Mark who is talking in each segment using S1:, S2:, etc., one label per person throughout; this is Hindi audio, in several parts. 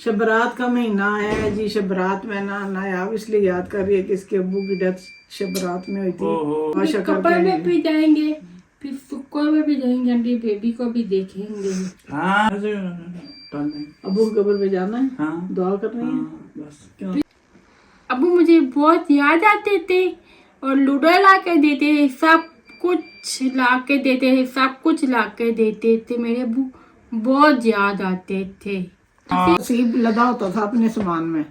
S1: शबरात का महीना है जी। शबरात में ना नायाब इसलिए याद कर रही है कि इसके अब्बू की डेथ शबरात में हुई थी। आशा
S2: कपड़ में भी जाएंगे, फिर सुक्को में भी जाएंगे, अभी बेबी को भी देखेंगे।
S3: हाँ
S1: अब्बू की कब्र पे जाना है।
S3: हाँ
S1: दुआ करनी है
S3: बस क्या।
S2: अब्बू मुझे बहुत याद आते थे और लूडो ला के देते थे, सब कुछ ला के देते थे, सब कुछ ला के देते थे। मेरे अब्बू बहुत याद आते थे।
S1: हसीब लदा होता था अपने सामान में,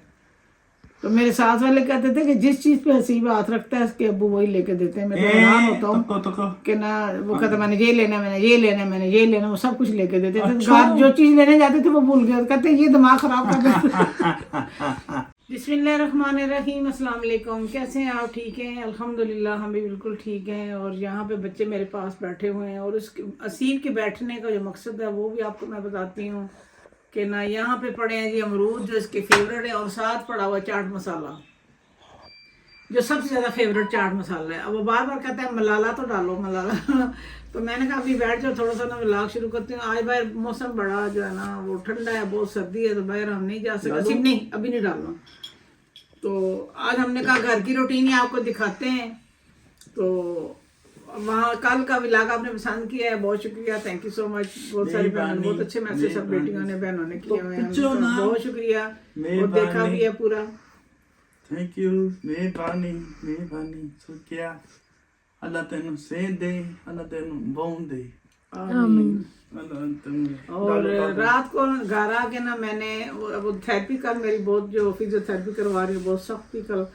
S1: तो मेरे साथ वाले कहते थे कि जिस चीज पे हसीब हाथ रखता है उसके अब्बू वही लेके देते हैं। मैं तो हैरान होता हूँ कि ना वो कहते मैंने ये लेना, मैंने ये लेना, मैंने ये लेना, वो सब कुछ लेके देते थे। घर जो चीज लेने जाते थे वो भूल गए, कहते ये दिमाग खराब कर देते। बिस्मिल्लाहिर्रहमानिर्रहीम, अस्सलाम वालेकुम। कैसे हैं आप? ठीक हैं? अल्हम्दुलिल्लाह हम भी बिल्कुल ठीक हैं। और यहाँ पे बच्चे मेरे पास बैठे हुए हैं और उसके असीब के बैठने का जो मकसद है वो भी आपको मैं बताती हूँ कि ना यहाँ पे पड़े हैं जी अमरूद जो इसके फेवरेट है, और साथ पड़ा हुआ चाट मसाला जो सबसे ज़्यादा फेवरेट चाट मसाला है। अब वो बार बार कहता है मलाला तो डालो मलाला। तो मैंने कहा अभी बैठ जाओ, थोड़ा सा ना व्लॉग शुरू करती हूँ। आज बाहर मौसम बड़ा जो है ना वो ठंडा है, बहुत सर्दी है, तो बाहर हम नहीं जा सकते। सिर्फ नहीं, अभी नहीं डालना। तो आज हमने कहा घर की रूटीन ही आपको दिखाते हैं। तो वहाँ कल का व्लॉग आपने पसंद किया है, बहुत शुक्रिया, थैंक यू सो मच। बहुत सारी बहनों बहुत अच्छे मैसेज सब बेटियों ने बहनों ने किए हुए हैं, बहुत शुक्रिया। और देखा भी है पूरा,
S3: थैंक यू। मेहरबानी मेहरबानी शुक्रिया। अल्लाह तेनू सेहत दे, अल्लाह तेनू बौन दे।
S1: और रात को घर आके ना मैंने वो थेरेपी कल मेरी बहुत जो फिजियोथेरेपी करवा रही है बहुत सख्ती, कल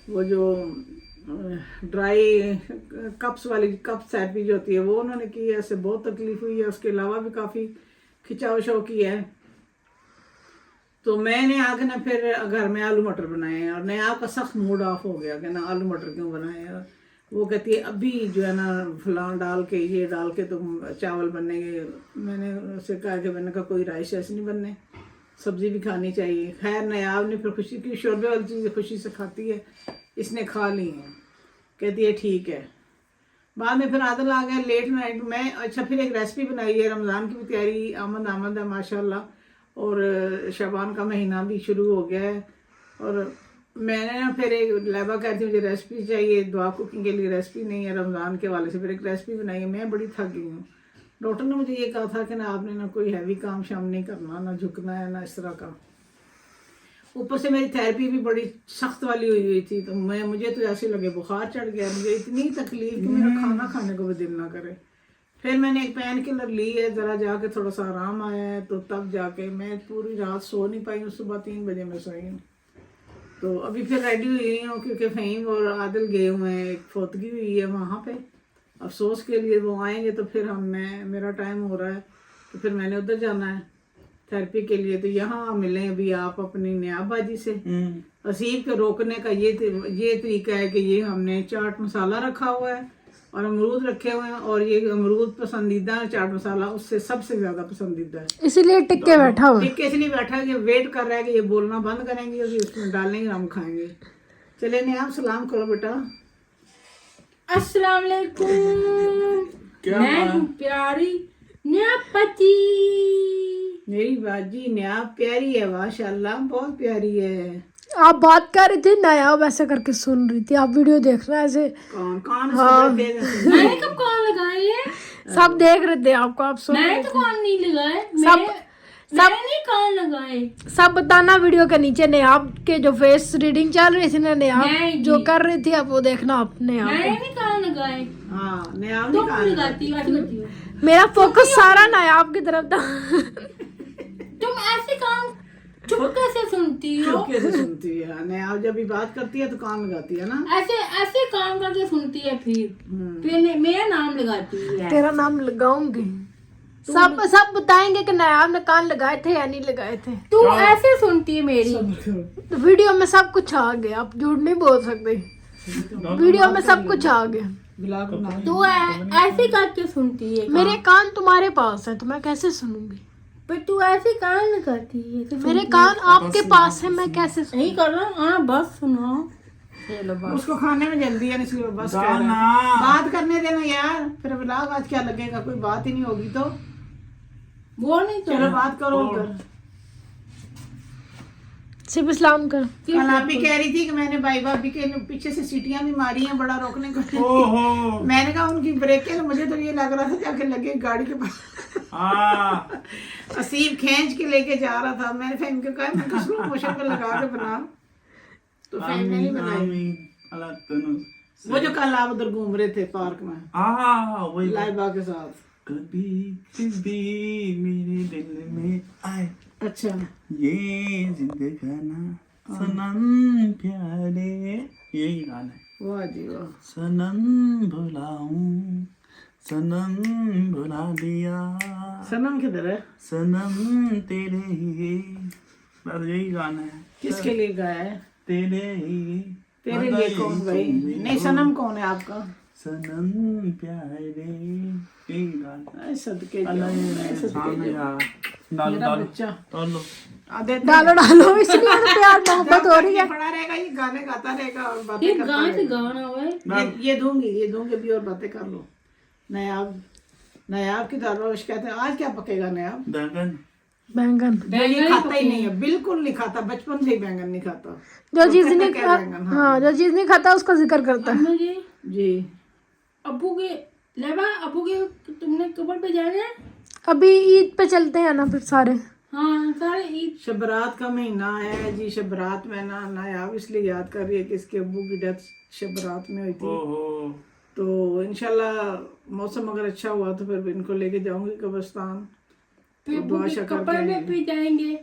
S1: वो जो ड्राई कप्स वाली कप्स थेरेपी जो होती है वो उन्होंने की है, इससे बहुत तकलीफ हुई है। उसके अलावा भी काफ़ी खिंचाव शो की है। तो मैंने आके ना फिर घर में आलू मटर बनाए हैं और नया आपका सख्त मूड ऑफ हो गया कि ना आलू मटर क्यों बनाए हैं। वो कहती है अभी जो है ना फलां डाल के ये डाल के तुम चावल बनेंगे। मैंने उससे कहा कि मैंने कहा कोई राइस ऐसे नहीं बनने, सब्जी भी खानी चाहिए। खैर नयाब ने फिर खुशी की, शोरबे वाली चीज़ खुशी से खाती है, इसने खा ली है, कहती है ठीक है। बाद में फिर आदल आ गया लेट नाइट में। अच्छा फिर एक रेसिपी बनाई है, रमज़ान की भी तैयारी आमद है माशाल्लाह, और शबान का महीना भी शुरू हो गया है। और मैंने ना फिर एक लैबा कहती मुझे रेसिपी चाहिए, दुआ कुकिंग के लिए रेसिपी नहीं है रमज़ान के वाले से, फिर एक रेसिपी बनाई है। मैं बड़ी थक गई हूँ। डॉक्टर ने मुझे ये कहा था कि ना आपने ना कोई हैवी काम शाम नहीं करना, ना झुकना है, ना इस तरह का। ऊपर से मेरी थेरेपी भी बड़ी सख्त वाली हुई थी, तो मुझे तो ऐसे लगे बुखार चढ़ गया, मुझे इतनी तकलीफ कि मेरा खाना खाने को भी दिल ना करे। फिर मैंने एक पेन किलर ली है, ज़रा जाके थोड़ा सा आराम आया है, तो तब जाके मैं पूरी रात सो नहीं पाई हूँ। सुबह 3 बजे मैं सोई हूँ। तो अभी फिर रेडी हुई हूँ क्योंकि फ़हीम और आदिल गए हुए हैं, एक फोतगी हुई है वहाँ पे अफसोस के लिए। वो आएंगे तो फिर मेरा टाइम हो रहा है, तो फिर मैंने उधर जाना है थेरेपी के लिए। तो यहाँ मिले अभी आप अपनी नयाब बाजी से। असीब के रोकने का ये तरीका है कि ये हमने चाट मसाला रखा हुआ है और अमरूद रखे हुए हैं, और ये अमरूद पसंदीदा है, चाट मसाला उससे सबसे ज्यादा पसंदीदा है,
S4: इसीलिए टिक्के बैठा हुआ।
S1: टिक्के इसलिए बैठा है कि वेट कर रहा है कि ये बोलना बंद करेंगे और इसमें डालेंगे, हम खाएंगे। चले नहीं आप सलाम करो बेटा।
S2: अस्सलाम वालेकुम। मैं हूँ प्यारी न्यापति।
S1: मेरी बाजी न्याब प्यारी है माशाल्लाह, बहुत प्यारी है।
S4: आप बात कर रही थी नायाब ऐसे करके सुन रही थी, आप वीडियो देख रहे ऐसे।
S1: कौन
S2: मैंने कब कान लगाए है?
S4: सब देख रहे थे आपको, आप सुन
S2: मैंने
S4: रहे
S2: तो
S4: थे।
S2: कान नहीं लगाए।
S4: सब
S2: नहीं कान लगाए।
S4: सब बताना वीडियो के नीचे नयाब के जो फेस रीडिंग चल रही थी ना, नयाब
S2: नहीं
S4: जो कर रही थी आप वो देखना आप नयाब
S2: मैंने
S4: को।
S2: नहीं कान लगाए।
S1: हाँ नयाब
S2: तुम
S1: ने कान
S2: लगाती हो, ऐसे करती हो।
S4: मेरा फोकस सारा नयाब की तरफ था।
S2: तुम ऐसे कान चुप कैसे सुनती हो?
S1: कैसे सुनती है नयाब, जब भी बात करती है तो कान लगाती है ना,
S2: ऐसे ऐसे काम करके सुनती है, फिर मेरा नाम लगाती है।
S4: तेरा नाम लगाऊंगी। सब बताएंगे कि नयाब ने कान लगाए थे या नहीं लगाए थे।
S2: तू ऐसे सुनती है मेरी।
S4: तो वीडियो में सब कुछ आ गया, आप झूठ नहीं बोल सकते। वीडियो में सब कुछ आ गया।
S1: ब्लॉग बना।
S2: तू ऐसे करके सुनती है।
S4: मेरे कान तुम्हारे पास है तो मैं कैसे सुनूंगी?
S2: पर तू ऐसे कान लगाती है तो
S4: मेरे कान आपके पास है, मैं कैसे
S2: नहीं कर रहा। हाँ बस सुनो। चलो बस।
S1: उसको खाने में जल्दी है इसलिए बस कह रहा है। बात करने देना यार, फिर ब्लॉग आज क्या लगेगा, कोई बात ही नहीं होगी तो
S2: वो नहीं
S1: चलो बात करो उधर।
S4: सिर्फ इस्लाम कर।
S1: कल आप ही कह रही थी कि मैंने भाई भाभी के पीछे से सीटियां भी मारी हैं बड़ा रोकने को।
S3: ओहो
S1: मैंने कहा उनकी ब्रेक है, मुझे तो ये लग रहा था जाके लगे गाड़ी के पास।
S3: हाँ
S1: असीब खींच के लेके जा रहा था, मैंने फिर इनको कहा मैं स्लो मोशन पे लगा के बना, तो फिर नहीं बनाई।
S3: आमीन अल्लाह तेनू
S1: वो जो कल आप उधर घूम रहे थे पार्क में
S3: वही
S1: लाइबा के साथ।
S3: कभी कभी मेरे दिल में आए
S1: अच्छा
S3: ये जिंदगाना सनम प्यारे, यही गाना है।
S1: वाह जी वाह।
S3: सनम भुलाऊं सनम भुला दिया
S1: सनम किधर है?
S3: सनम तेरे ही, बस यही गाना है।
S1: किसके लिए गाया है?
S3: तेरे ही
S1: तेरे लिए कौन भाई? नहीं सनम कौन है आपका?
S3: सनम प्यारे, यही गाना।
S1: ऐ सदके
S3: अल्लाह
S1: जाओ,
S3: ये
S1: ऐ सदके
S3: सामने
S1: जाओ।
S3: यार डालो
S1: मेरा
S3: डालो
S1: बच्चा
S3: डालो
S1: आदत
S4: डालो डालो, इसलिए तो प्यार मोहब्बत हो रही है।
S1: पड़ा रहेगा, ये गाने गाता रहेगा और बातें
S2: ये
S1: करता
S2: गाने से
S1: रहेगा।
S2: गाना हुआ है।
S1: ये दूंगी अभी और बातें कर लो। नयाब की दाल बारिश कहते हैं आज क्या पकेगा नयाब?
S3: बैंगन
S4: बैंगन
S1: ये खाता ही नहीं है, बिल्कुल नहीं खाता, बचपन से ही बैंगन नहीं खाता।
S4: जो चीज नहीं
S1: कहता है बैंगन,
S4: हाँ जो चीज नहीं खाता उसका जिक्र करता है।
S2: मुझे
S1: जी
S2: अबू के लेबा अबू के तुमने कबर पे जाना है?
S4: अभी ईद पे चलते हैं ना फिर सारे।
S2: हाँ सारे ईद।
S1: शबरात का महीना है जी, शबरात में ना नायाब इसलिए याद कर रही है कि इसके अब्बू की डेथ शबरात में हुई थी।
S3: ओहो
S1: तो इंशाल्लाह मौसम अगर अच्छा हुआ तो फिर इनको लेके जाऊंगी कब्रिस्तान।
S2: फिर
S1: तो दुआ
S2: अबू के
S1: शक्र
S2: कबर में
S1: करेंगे।
S2: भी जाएंगे,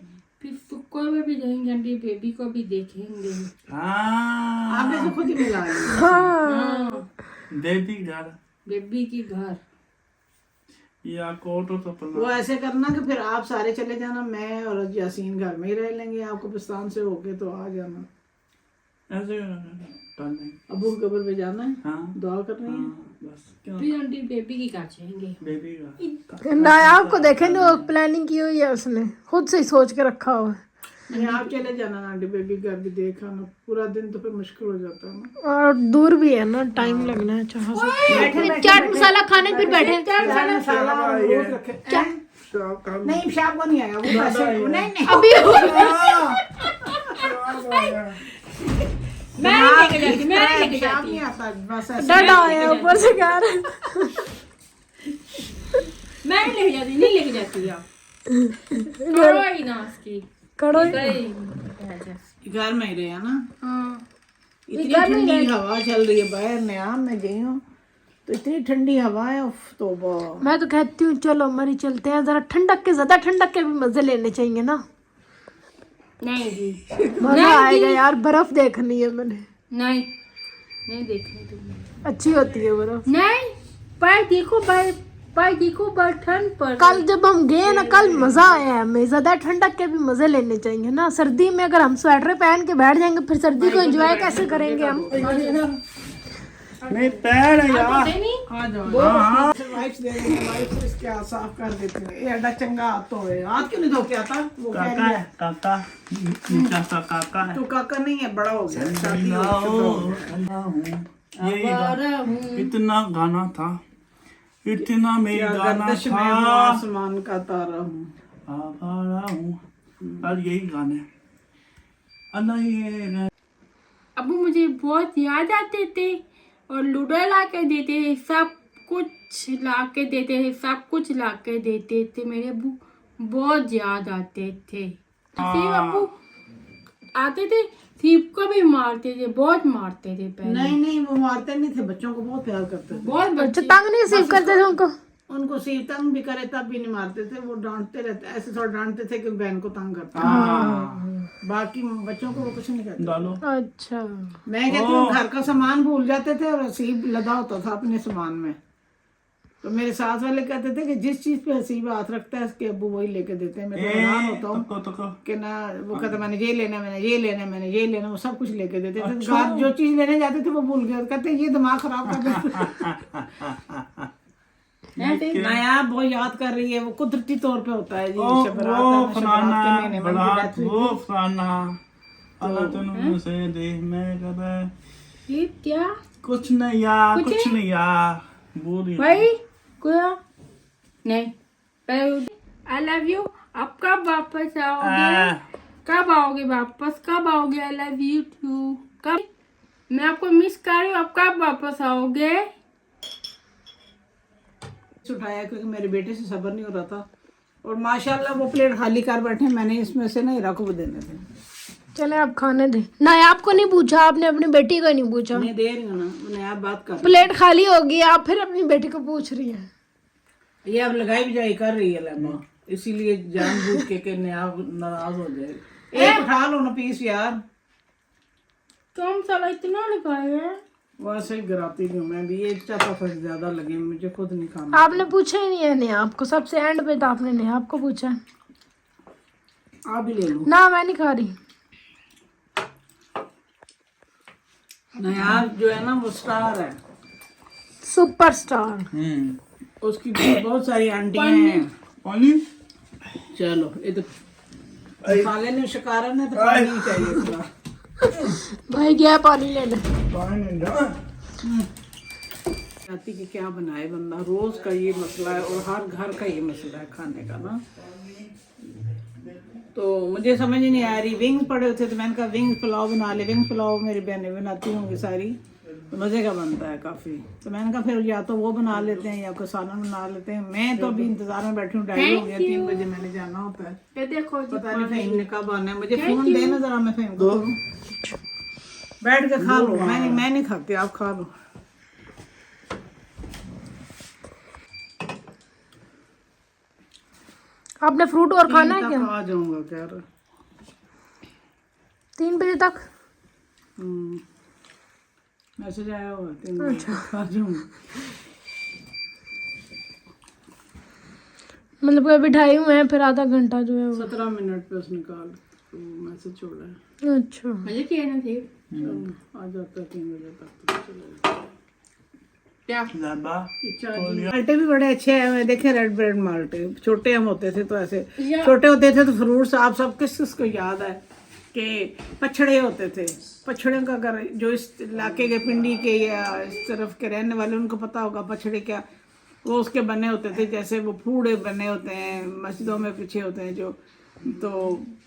S2: फिर सुक्को में भी जाएंगे, आंटी बेबी को भी देखेंगे।
S3: हाँ
S1: आप ऐसे खुद ही मिला ली।
S2: हाँ
S3: देवी घर
S2: बेबी की घर।
S3: या कोटो तो
S1: वो
S3: पना
S1: ऐसे करना कि फिर आप सारे चले जाना, मैं और यासीन घर में ही रह लेंगे, आप कब्रिस्तान से होके तो आ जाना।
S3: ऐसे करने।
S1: अबू की कब्र पे जाना है,
S3: हाँ
S1: दुआ करनी है।
S3: हाँ, बस क्या
S2: फिर आंटी बेबी की घर जाएंगे।
S3: बेबी का
S4: नायाब को देखेंगे, वो प्लानिंग की हुई है उसने, खुद से ही सोच के रखा हुआ है।
S1: नहीं आप चले जाना ना, आंटी बेबी घर भी देखा ना, पूरा दिन तो फिर मुश्किल हो जाता है ना।
S4: और दूर भी है ना, टाइम लगना है जहाँ से। चाट मसाला खाने फिर बैठे।
S1: चाट मसाला और रोज रखे। नहीं शाम को नहीं आया वो पैसे नहीं नहीं
S4: अभी
S2: मैं लेके जाती, मैं लेके
S1: शाम
S2: जाती।
S1: नहीं आता बस ऐसे।
S4: डरा है ऊपर से कह रहे हैं।
S2: मैं नहीं लेके जाती, नहीं लेके जाती आप। करो ही ना उसकी।
S4: करो
S1: घर में ही रहे ना।
S2: हाँ
S1: इतनी ठंडी हवा चल रही है बाहर, नया मैं गई हूँ तो इतनी ठंडी हवा है, उफ तौबा।
S4: मैं तो कहती हूँ चलो मरी चलते हैं, जरा ठंडक के, ज्यादा ठंडक के भी मजे लेने चाहिए ना।
S2: नहीं जी,
S4: मजा आएगा यार, बर्फ देखनी है मैंने,
S2: नहीं नहीं देखने तुमने।
S4: अच्छी होती है बर्फ।
S2: नहीं पैर देखो, पैर देखो बर्तन पर।
S4: कल जब हम गए ना, कल मजा आया हमें, ज्यादा ठंडक के भी मजे लेने चाहिए ना। सर्दी में अगर हम स्वेटर पहन के बैठ जाएंगे फिर सर्दी को एंजॉय कैसे करेंगे हम?
S3: नहीं पैर है यार
S2: नहीं
S1: आ जाओ वाइप्स दे देंगे, वाइप्स इसके हाथ साफ कर देते हैं। ये अड्डा चंगा हाथ तो है, हाथ क्यों नहीं धो के आता? वो कह
S3: काका
S1: रही
S3: है
S1: है
S3: काका नीचा सा काका है
S1: तू काका नहीं है, बड़ा हो गया, शादी हो गई।
S3: यही
S2: आवारा हूँ।
S3: इतना गाना था, इतना में
S1: क्या
S3: गाना
S1: गर्दिश में
S3: था।
S1: वो आसमान का तारा हूँ।
S3: आवारा हूँ, और यही गाने अल्लाह ये
S2: अबू मुझे बहुत याद आते थे और लूडो ला के देते थे, सब कुछ ला के देते थे, सब कुछ ला के देते थे। मेरे अबू बहुत याद आते थे। सिर्फ अबू आते थे, सीप को भी मारते थे, बहुत मारते थे पहले।
S1: नहीं नहीं वो मारते नहीं थे, बच्चों को बहुत प्यार करते थे।
S2: बहुत
S4: अच्छा
S2: बच्चे
S4: तंग नहीं सीव करते थे उनको?
S1: उनको सिर्फ तंग भी करे तब भी नहीं मारते थे, वो डांटते रहते, ऐसे थोड़ा डांटते थे कि बहन को तंग करता है। बाकी बच्चों को वो कुछ नहीं कहते।
S3: डालो।
S4: अच्छा
S1: मैं कहती हूँ घर का सामान भूल जाते थे और हसीब लदा होता था अपने सामान में, तो मेरे साथ वाले कहते थे कि जिस चीज पे हसीब हाथ रखता है उसके अब्बू वही लेके देते हैं। मैं तो हैरान होता हूँ
S3: तको
S1: कि ना, वो कहते मैंने ये लेना, मैंने ये लेना, मैंने ये लेना, वो सब कुछ लेके देते थे। घर जो चीज लेने जाते थे वो भूल गए, कहते ये दिमाग खराब कर देते। नया बहुत याद कर रही है, वो कुदरती तौर पे होता है जी।
S3: वो
S1: शबरात है ना,
S3: फलाना
S1: शबरात के महीने में
S3: बरात
S1: डेथ हुई
S3: वो
S1: थी।
S3: फलाना अल्लाह तेनू से दे मैं कदे
S2: ये क्या
S3: कुछ नहीं यार,
S2: कुछ
S3: कुछ नहीं यार, बोल रही
S2: भाई क्या नहीं। I love you. आप कब वापस आओगे? कब आओगे वापस, कब आओगे? I love you too. कब? मैं आपको मिस कर रही हूँ, आप कब वापस आओगे?
S1: उठाया क्योंकि मेरे बेटे से सब्र नहीं हो रहा था, और माशाल्लाह वो प्लेट खाली कर बैठे, मैंने इसमें से ना हीरा को भी देने थे।
S4: चले आप खाने दे ना, आपको नहीं पूछा, आपने अपनी बेटी को नहीं पूछा।
S1: मैं दे रही हूँ ना, मैं आप बात कर
S4: प्लेट खाली होगी, आप फिर अपनी बेटी को पूछ रही हैं।
S1: ये अब लगाई बिजाई कर रही है लम्बा, इसीलिए जानबूझ के नाराज हो जाए। एक उठा लो ना पीस यार,
S2: तुम साला इतना लगाया है।
S1: वैसे ही गिराती नहीं हूँ मैं भी, ये चाहता था ज्यादा लगे, मुझे खुद नहीं खाना।
S4: आपने पूछा ही नहीं है नेहा आपको, सबसे एंड पे तो आपने नेहा आपको पूछा है।
S1: आप भी ले लो
S4: ना मैं नहीं खा रही।
S1: नया जो है ना वो स्टार है,
S4: सुपरस्टार।
S1: उसकी बहुत सारी आंटियां हैं।
S3: पानी
S1: चलो ये तो मसाले ने शिकारा ने तो पानी ही चाहिए थोड़ा।
S4: भाई गया पानी लेने।
S3: पानी ना
S1: जाती कि क्या बनाए बंदा, रोज का ये मसला है और हर घर का ये मसला है खाने का ना। तो मुझे समझ ही नहीं आ रही, विंग्स पड़े होते तो मैंने कहा विंग्स पुलाव बना ले। विंग्स पुलाव मेरी बहनें बनाती होंगी सारी, तो मज़े का बनता है काफ़ी। तो मैंने कहा फिर या तो वो बना लेते हैं या कोई सालन बना लेते हैं। मैं तो अभी इंतजार में बैठी हूँ, 2:30 हो गया, 3 बजे मैंने जाना होता है।
S2: ये देखो जी,
S1: पता नहीं फहीम ने कब आना है, मुझे फ़ोन देना ज़रा, मैं फहीम को दूँ। बैठ के खा लो, मैं नहीं खाती, आप खा लो।
S4: आपने फ्रूट और खाना है
S1: 3
S4: क्या?
S1: तक आ जाऊंगा क्या?
S4: 3 बजे तक।
S1: मैसेज आया हुआ 3 बजे तक आ जाऊंगा।
S4: मतलब कि अभी 2:30 हुए हैं, फिर आधा घंटा जो है वो।
S1: 17 मिनट पे उसने कॉल मैसेज छोड़ा है।
S4: अच्छा
S2: मजे किए ना थे
S1: आ जाता है 3 बजे तक तो चलेगा।
S2: क्या?
S3: लाबा
S1: माल्टे भी बड़े अच्छे हैं, मैं देखे रेड ब्रेड माल्टे। छोटे हम होते थे तो ऐसे छोटे होते थे तो फ्रूट्स आप सब किस किस को याद है कि पछड़े होते थे। पछड़े का अगर जो इस इलाके के पिंडी के या इस तरफ के रहने वाले उनको पता होगा पछड़े क्या, वो उसके बने होते थे, जैसे वो फूड़े बने होते हैं मस्जिदों में पीछे होते हैं जो, तो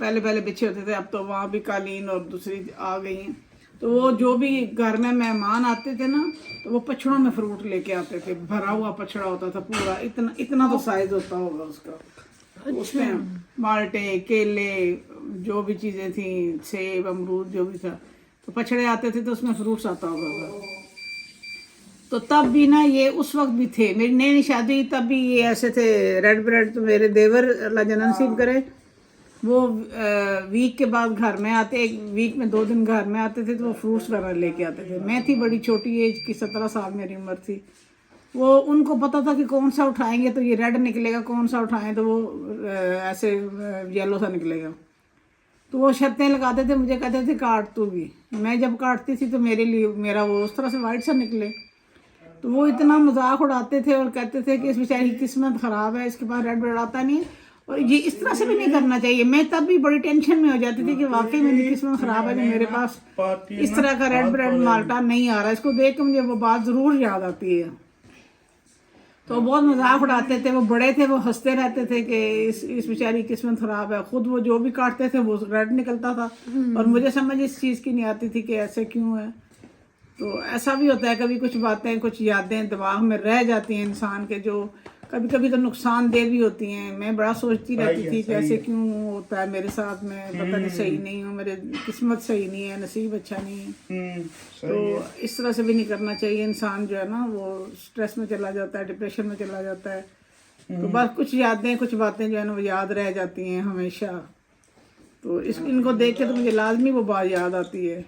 S1: पहले पहले पीछे होते थे, अब तो वहाँ भी कालीन और दूसरी आ गई हैं। तो वो जो भी घर में मेहमान आते थे ना, तो वो पछड़ों में फ्रूट लेके आते थे, भरा हुआ पछड़ा होता था पूरा, इतना इतना तो साइज होता होगा उसका। उसमें माल्टे, केले, जो भी चीज़ें थी, सेब, अमरूद, जो भी था, तो पछड़े आते थे तो उसमें फ्रूट्स आता होगा था। तो तब भी ना ये उस वक्त भी थे, मेरी नई शादी हुई तब भी ये ऐसे थे रेड ब्रेड। तो मेरे देवर अल्लाह जन्नत नसीब करे, वो वीक के बाद घर में आते, एक वीक में 2 दिन घर में आते थे, तो वो फ्रूट्स वगैरह लेके आते थे। मैं थी बड़ी छोटी एज की, 17 साल मेरी उम्र थी। वो उनको पता था कि कौन सा उठाएंगे तो ये रेड निकलेगा, कौन सा उठाएं तो वो ऐसे येलो सा निकलेगा। तो वो शर्तें लगाते थे, मुझे कहते थे काट तू भी। मैं जब काटती थी तो मेरे लिए मेरा वो उस तरह से वाइट सा निकले। तो वो इतना मजाक उड़ाते थे और कहते थे कि इस बेचारी की किस्मत ख़राब है, इसके पास रेड ब्रेड आता नहीं है, और ये इस तरह से भी नहीं करना चाहिए। मैं तब भी बड़ी टेंशन में हो जाती थी कि वाकई मेरी किस्मत ख़राब है कि मेरे पास इस तरह का रेड ब्रेड माल्टा नहीं आ रहा। इसको देख के मुझे वो बात ज़रूर याद आती है। तो बहुत मजाक उड़ाते थे, वो बड़े थे, वो हंसते रहते थे कि इस बेचारी की किस्मत ख़राब है। खुद वो जो भी काटते थे वो रेड निकलता था, और मुझे समझ इस चीज़ की नहीं आती थी कि ऐसे क्यों है। तो ऐसा भी होता है, कभी कुछ बातें, कुछ यादें दिमाग में रह जाती हैं इंसान के, जो कभी कभी तो नुकसानदेह भी होती हैं। मैं बड़ा सोचती रहती थी कि ऐसे क्यों होता है मेरे साथ में, पता नहीं सही नहीं हूँ, मेरे किस्मत सही नहीं है, नसीब अच्छा नहीं है। तो इस तरह से भी नहीं करना चाहिए। इंसान जो है ना वो स्ट्रेस में चला जाता है, डिप्रेशन में चला जाता है। तो बस कुछ यादें, कुछ बातें जो है ना वो याद रह जाती हैं हमेशा। तो इनको देख के तो मुझे लाजमी वो बात याद आती है।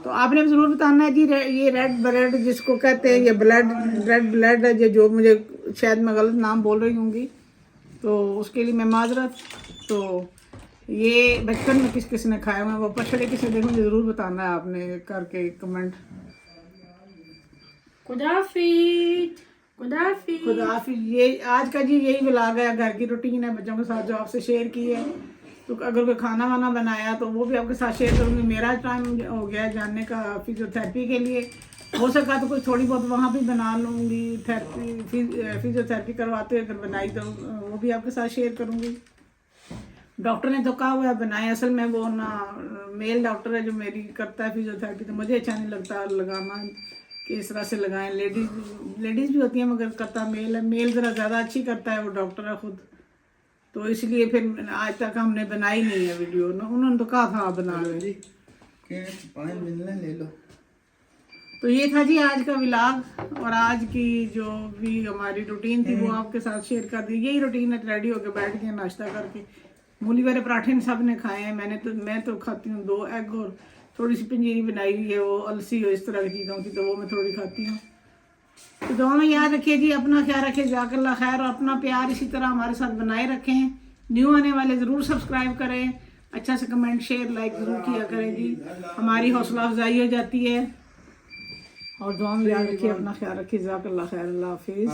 S1: तो आपने भी ज़रूर बताना है जी, ये रेड ब्रेड जिसको कहते हैं, ये रेड ब्लड है, जो मुझे शायद मैं गलत नाम बोल रही होंगी, तो उसके लिए मैं माजरत। तो ये बचपन में किस किस ने खाए हुए हैं, वो पछड़े किसे देखो, मुझे ज़रूर बताना है आपने करके कमेंट। खुदाफिज। ये आज का जी यही व्लॉग है, घर की रूटीन है बच्चों के साथ जो आपसे शेयर की है। तो अगर कोई खाना वाना बनाया तो वो भी आपके साथ शेयर करूँगी। मेरा टाइम हो गया है जानने का फिजियोथेरेपी के लिए, हो सका तो कोई थोड़ी बहुत वहाँ भी बना लूँगी। फिजियोथेरेपी करवाते हुए अगर बनाई तो वो भी आपके साथ शेयर करूँगी। डॉक्टर ने तो कहा हुआ है बनाए, असल में वो ना मेल डॉक्टर है जो मेरी करता है फिजियोथेरेपी, तो मुझे अच्छा नहीं लगता लगाना कि इस तरह से लगाएं। लेडीज़ भी होती हैं मगर करता मेल है, मेल ज़रा ज़्यादा अच्छी करता है, वो डॉक्टर है खुद, तो इसलिए फिर आज तक हमने बनाई नहीं है वीडियो ना, उन्होंने तो कहा था आप बना लें।
S3: पानी मिलना ले लो।
S1: तो ये था जी आज का व्लॉग, और आज की जो भी हमारी रूटीन थी वो आपके साथ शेयर कर दी। यही रूटीन है, रेडी होकर बैठ गए नाश्ता करके। मूली वाले पराठे सब ने खाए हैं, मैं तो खाती हूँ 2 एग और थोड़ी सी पंजीरी बनाई हुई है, वो अलसी हो इस तरह की चीज़ों की, तो वो मैं थोड़ी खाती हूँ। तो दुआ में याद रखिए जी, अपना ख्याल रखिए, जज़ाकल्लाह खैर, और अपना प्यार इसी तरह हमारे साथ बनाए रखें। न्यू आने वाले ज़रूर सब्सक्राइब करें, अच्छा से कमेंट शेयर लाइक ज़रूर किया करें जी, हमारी हौसला अफजाई हो जाती है। और दुआ में याद रखिए, अपना ख्याल रखिए, जज़ाकल्लाह खैर, अल्लाह हाफिज़।